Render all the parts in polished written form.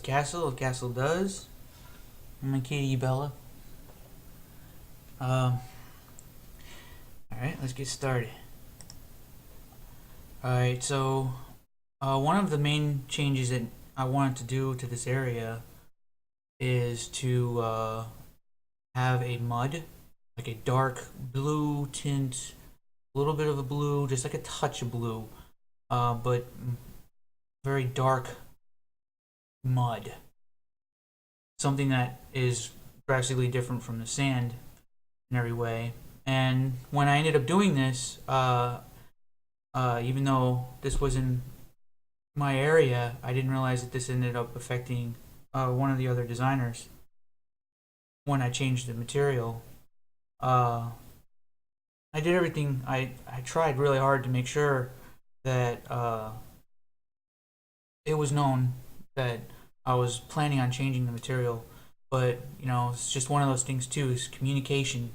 Castle. Castle does. I'm a Katie Bella. Alright, let's get started. Alright, so one of the main changes that I wanted to do to this area is to have a mud, like a dark blue tint, a little bit of a blue, just like a touch of blue, but very dark mud. Something that is drastically different from the sand in every way. And when I ended up doing this, even though this was in my area, I didn't realize that this ended up affecting one of the other designers when I changed the material. I did everything. I tried really hard to make sure that it was known that I was planning on changing the material. But it's just one of those things too. Is communication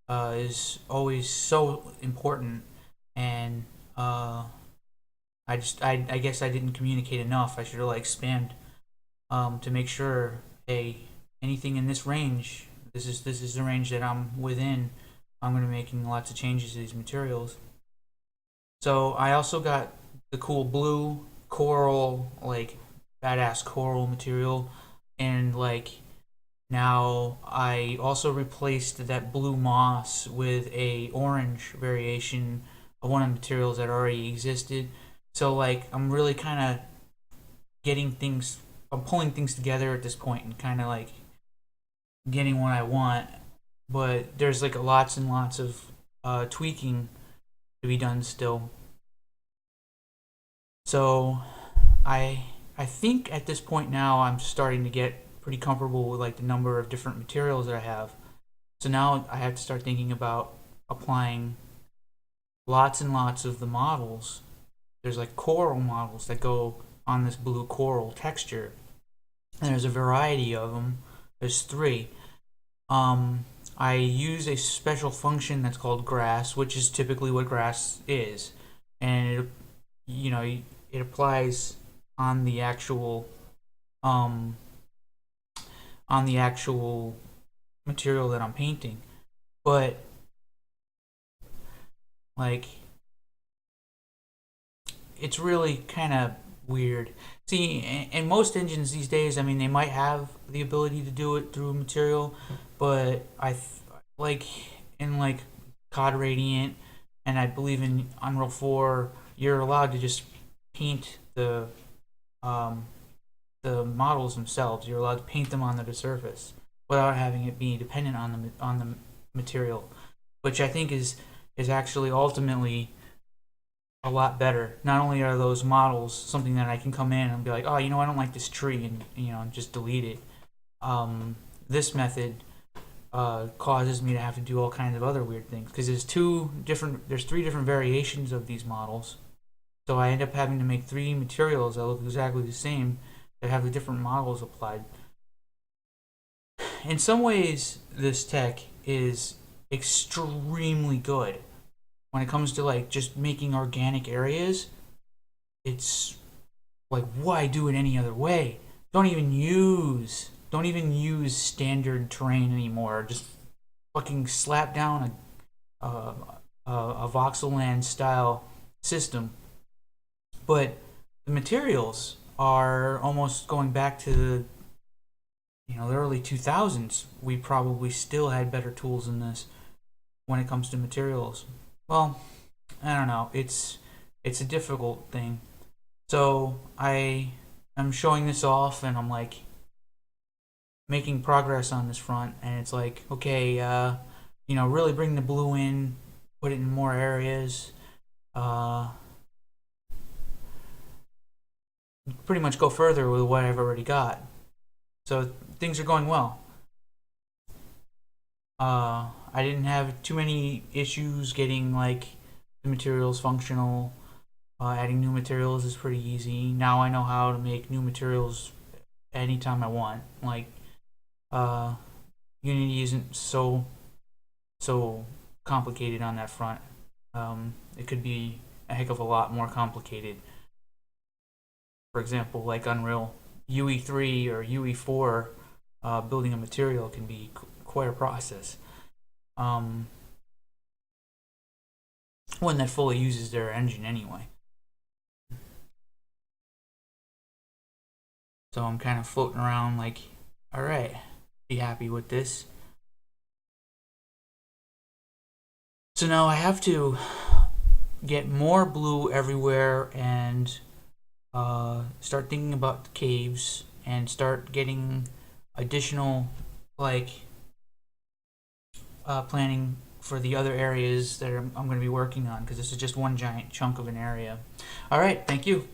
is always so important, and I guess I didn't communicate enough. I should have spammed to make sure, hey, anything in this range, this is the range that I'm within. I'm going to be making lots of changes to these materials. So I also got the cool blue coral, badass coral material, and now I also replaced that blue moss with a orange variation of one of the materials that already existed. So I'm really kind of I'm pulling things together at this point and kind of getting what I want. But there's lots and lots of tweaking to be done still. So I think at this point now I'm starting to get pretty comfortable with the number of different materials that I have. So now I have to start thinking about applying lots and lots of the models. There's coral models that go on this blue coral texture, and there's a variety of them. There's 3. I use a special function that's called grass, which is typically what grass is, and it applies on the actual material that I'm painting. But it's really kind of weird. See, in most engines these days, they might have the ability to do it through material, but in COD Radiant, and I believe in Unreal 4, you're allowed to just paint the models themselves. You're allowed to paint them onto the surface without having it be dependent on the material, which I think is actually ultimately a lot better. Not only are those models something that I can come in and be like, oh, I don't like this tree, and just delete it. This method causes me to have to do all kinds of other weird things because there's 3 different variations of these models. So I end up having to make 3 materials that look exactly the same that have the different models applied. In some ways, this tech is extremely good. When it comes to just making organic areas, it's why do it any other way? Don't even use standard terrain anymore. Just fucking slap down a voxelland style system. But the materials are almost going back to the early 2000s. We probably still had better tools than this when it comes to materials. Well, I don't know. It's a difficult thing. So I'm showing this off, and I'm making progress on this front, and it's okay, really bring the blue in, put it in more areas. Pretty much go further with what I've already got. So things are going well. I didn't have too many issues getting the materials functional. Adding new materials is pretty easy. Now I know how to make new materials anytime I want. Unity isn't so complicated on that front. It could be a heck of a lot more complicated. For example, Unreal UE3 or UE4 building a material can be quite a process. One that fully uses their engine anyway. So I'm kind of floating around like, all right, be happy with this. So now I have to get more blue everywhere and start thinking about the caves and start getting additional like planning for the other areas that I'm going to be working on, because this is just one giant chunk of an area. All right, thank you.